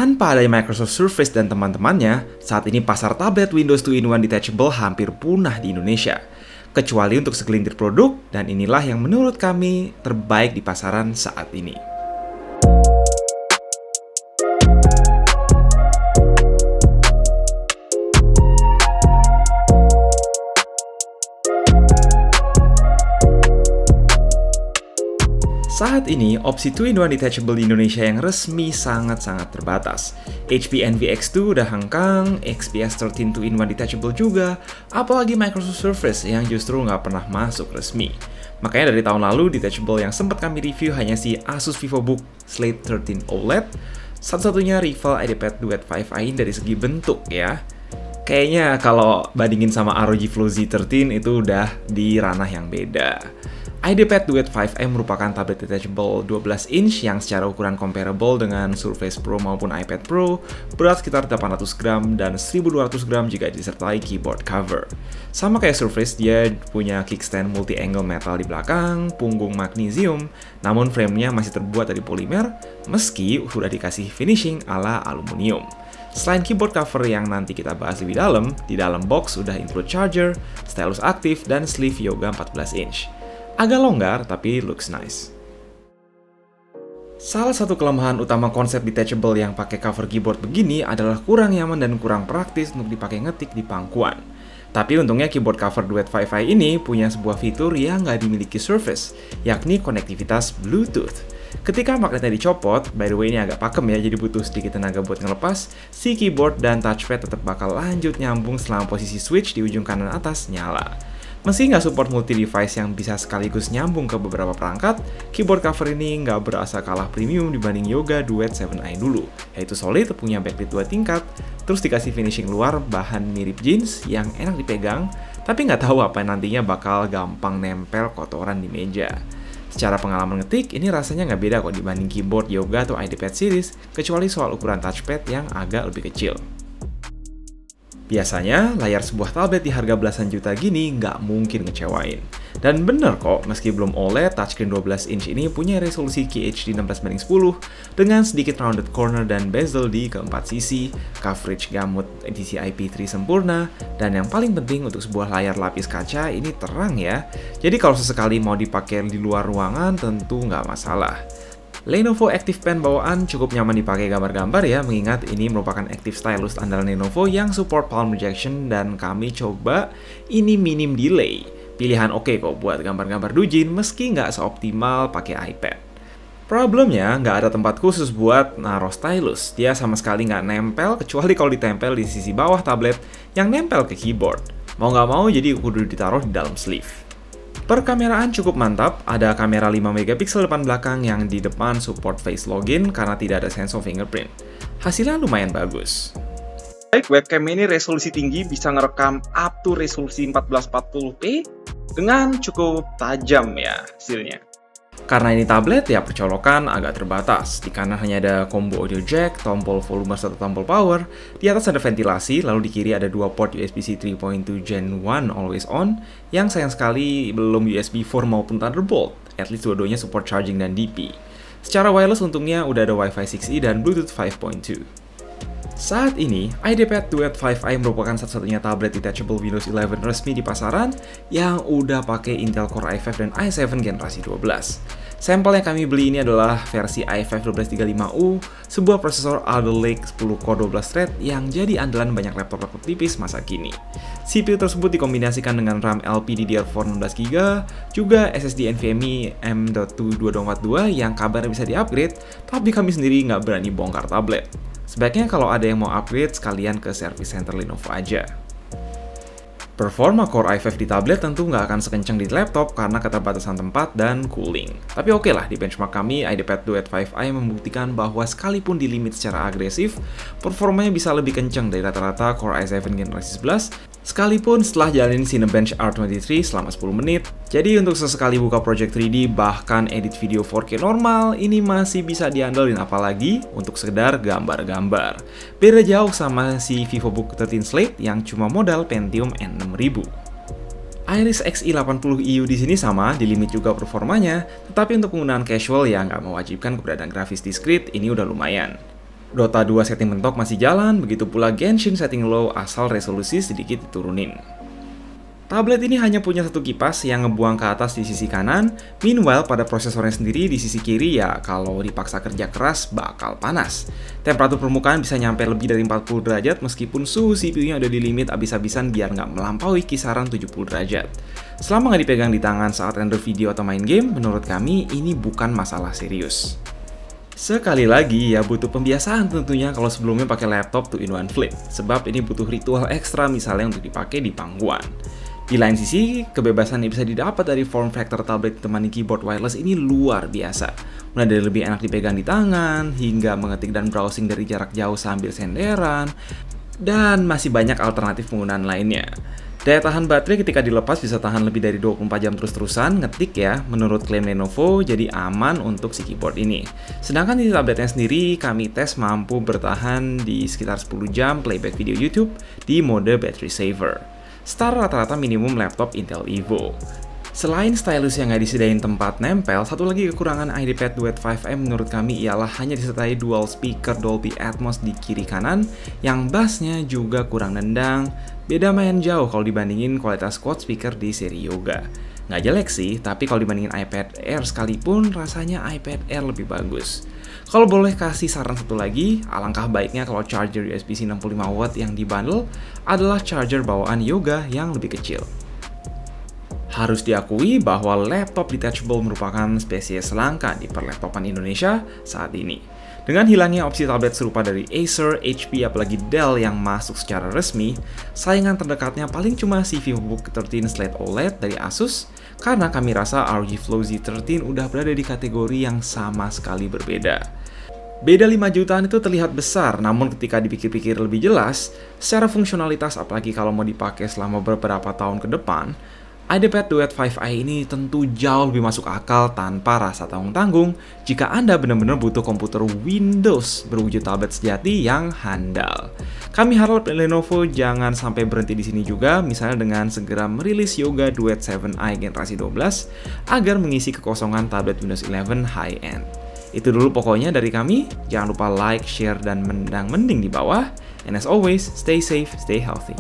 Tanpa adanya Microsoft Surface dan teman-temannya, saat ini pasar tablet Windows 2-in-1 Detachable hampir punah di Indonesia. Kecuali untuk segelintir produk, dan inilah yang menurut kami terbaik di pasaran saat ini. Saat ini, opsi 2-in-1 Detachable di Indonesia yang resmi sangat-sangat terbatas. HP Envy X2 udah hengkang, XPS 13 2-in-1 Detachable juga, apalagi Microsoft Surface yang justru nggak pernah masuk resmi. Makanya dari tahun lalu, Detachable yang sempat kami review hanya si Asus VivoBook Slate 13 OLED, satu-satunya rival IdeaPad Duet 5i dari segi bentuk ya. Kayaknya kalau bandingin sama ROG Flow Z13 itu udah di ranah yang beda. IdeaPad Duet 5i merupakan tablet detachable 12 inch yang secara ukuran comparable dengan Surface Pro maupun iPad Pro, berat sekitar 800 gram dan 1200 gram jika disertai keyboard cover. Sama kayak Surface, dia punya kickstand multi-angle metal di belakang, punggung magnesium, namun framenya masih terbuat dari polimer, meski sudah dikasih finishing ala aluminium. Selain keyboard cover yang nanti kita bahas lebih dalam, di dalam box sudah include charger, stylus aktif, dan sleeve yoga 14 inch. Agak longgar, tapi looks nice. Salah satu kelemahan utama konsep detachable yang pakai cover keyboard begini adalah kurang nyaman dan kurang praktis untuk dipakai ngetik di pangkuan. Tapi untungnya keyboard cover Duet 5i ini punya sebuah fitur yang nggak dimiliki Surface, yakni konektivitas Bluetooth. Ketika magnetnya dicopot, by the way ini agak pakem ya, jadi butuh sedikit tenaga buat ngelepas, si keyboard dan touchpad tetap bakal lanjut nyambung selama posisi switch di ujung kanan atas nyala. Meski nggak support multi-device yang bisa sekaligus nyambung ke beberapa perangkat, keyboard cover ini nggak berasa kalah premium dibanding Yoga Duet 7i dulu, yaitu solid, punya backlit 2 tingkat, terus dikasih finishing luar bahan mirip jeans yang enak dipegang, tapi nggak tahu apa nantinya bakal gampang nempel kotoran di meja. Secara pengalaman ngetik, ini rasanya nggak beda kok dibanding keyboard Yoga atau IdeaPad series, kecuali soal ukuran touchpad yang agak lebih kecil. Biasanya, layar sebuah tablet di harga belasan juta gini nggak mungkin ngecewain. Dan bener kok, meski belum OLED, touchscreen 12 inch ini punya resolusi QHD 16:10 dengan sedikit rounded corner dan bezel di keempat sisi, coverage gamut edisi IP3 sempurna, dan yang paling penting untuk sebuah layar lapis kaca ini terang ya. Jadi kalau sesekali mau dipakai di luar ruangan tentu nggak masalah. Lenovo Active Pen bawaan cukup nyaman dipakai gambar-gambar ya, mengingat ini merupakan active stylus andalan Lenovo yang support palm rejection dan kami coba ini minim delay. Pilihan oke kok buat gambar-gambar dujin meski nggak seoptimal pakai iPad. Problemnya nggak ada tempat khusus buat naruh stylus, dia sama sekali nggak nempel kecuali kalau ditempel di sisi bawah tablet yang nempel ke keyboard. Mau nggak mau jadi kudu ditaruh di dalam sleeve. Perkameraan cukup mantap, ada kamera 5 MP depan belakang yang di depan support face login karena tidak ada sensor fingerprint. Hasilnya lumayan bagus. Baik, webcam ini resolusi tinggi bisa ngerekam up to resolusi 1440p dengan cukup tajam ya hasilnya. Karena ini tablet, ya percolokan agak terbatas. Di kanan hanya ada combo audio jack, tombol volume serta tombol power. Di atas ada ventilasi, lalu di kiri ada dua port USB-C 3.2 Gen 1 always on, yang sayang sekali belum USB 4 maupun Thunderbolt. At least dua-duanya support charging dan DP. Secara wireless untungnya udah ada Wi-Fi 6E dan Bluetooth 5.2. Saat ini, IdeaPad Duet 5i merupakan satu-satunya tablet detachable Windows 11 resmi di pasaran yang udah pakai Intel Core i5 dan i7 generasi 12. Sampel yang kami beli ini adalah versi i5 1235U, sebuah prosesor Alder Lake 10 core 12 thread yang jadi andalan banyak laptop-laptop tipis masa kini. CPU tersebut dikombinasikan dengan RAM LPDDR4 16GB, juga SSD NVMe M.2 2.42 yang kabarnya bisa di-upgrade, tapi kami sendiri nggak berani bongkar tablet. Sebaiknya kalau ada yang mau upgrade, sekalian ke service center Lenovo aja. Performa Core i5 di tablet tentu nggak akan sekencang di laptop karena keterbatasan tempat dan cooling. Tapi oke lah, di benchmark kami, IdeaPad Duet 5i membuktikan bahwa sekalipun di limit secara agresif, performanya bisa lebih kencang dari rata-rata Core i7 generasi 11, sekalipun setelah jalanin Cinebench R23 selama 10 menit. Jadi untuk sesekali buka project 3D bahkan edit video 4K normal, ini masih bisa diandelin, apalagi untuk sekedar gambar-gambar. Beda jauh sama si VivoBook 13 Slate yang cuma modal Pentium N6000. Iris Xe 80EU di sini sama, di limit juga performanya, tetapi untuk penggunaan casual yang nggak mewajibkan keberadaan grafis discrete, ini udah lumayan. Dota 2 setting mentok masih jalan, begitu pula Genshin setting low asal resolusi sedikit diturunin. Tablet ini hanya punya satu kipas yang ngebuang ke atas di sisi kanan, meanwhile pada prosesornya sendiri di sisi kiri ya kalau dipaksa kerja keras bakal panas. Temperatur permukaan bisa nyampe lebih dari 40 derajat meskipun suhu CPU-nya udah di limit abis-abisan biar nggak melampaui kisaran 70 derajat. Selama nggak dipegang di tangan saat render video atau main game, menurut kami ini bukan masalah serius. Sekali lagi ya butuh pembiasaan tentunya kalau sebelumnya pakai laptop 2-in-1 flip, sebab ini butuh ritual ekstra misalnya untuk dipakai di pangkuan. Di lain sisi, kebebasan yang bisa didapat dari form factor tablet ditemani keyboard wireless ini luar biasa. Mulai dari lebih enak dipegang di tangan, hingga mengetik dan browsing dari jarak jauh sambil senderan, dan masih banyak alternatif penggunaan lainnya. Daya tahan baterai ketika dilepas bisa tahan lebih dari 24 jam terus-terusan ngetik ya, menurut klaim Lenovo jadi aman untuk si keyboard ini. Sedangkan di tabletnya sendiri, kami tes mampu bertahan di sekitar 10 jam playback video YouTube di mode battery saver. Start rata-rata minimum laptop Intel Evo. Selain stylus yang nggak disediain tempat nempel, satu lagi kekurangan IdeaPad Duet 5M menurut kami ialah hanya disertai dual speaker Dolby Atmos di kiri kanan, yang bassnya juga kurang nendang, beda main jauh kalau dibandingin kualitas quad speaker di seri Yoga. Nggak jelek sih, tapi kalau dibandingin iPad Air sekalipun, rasanya iPad Air lebih bagus. Kalau boleh kasih saran satu lagi, alangkah baiknya kalau charger USB-C 65W yang dibundle adalah charger bawaan Yoga yang lebih kecil. Harus diakui bahwa laptop detachable merupakan spesies langka di perlaptopan Indonesia saat ini. Dengan hilangnya opsi tablet serupa dari Acer, HP, apalagi Dell yang masuk secara resmi, saingan terdekatnya paling cuma si VivoBook 13 Slate OLED dari Asus, karena kami rasa ROG Flow Z13 udah berada di kategori yang sama sekali berbeda. Beda 5 jutaan itu terlihat besar, namun ketika dipikir-pikir lebih jelas, secara fungsionalitas apalagi kalau mau dipakai selama beberapa tahun ke depan, IdeaPad Duet 5i ini tentu jauh lebih masuk akal tanpa rasa tanggung-tanggung jika Anda benar-benar butuh komputer Windows berwujud tablet sejati yang handal. Kami harap Lenovo jangan sampai berhenti di sini juga, misalnya dengan segera merilis Yoga Duet 7i generasi 12 agar mengisi kekosongan tablet Windows 11 high-end. Itu dulu pokoknya dari kami, jangan lupa like, share, dan mending di bawah. And as always, stay safe, stay healthy.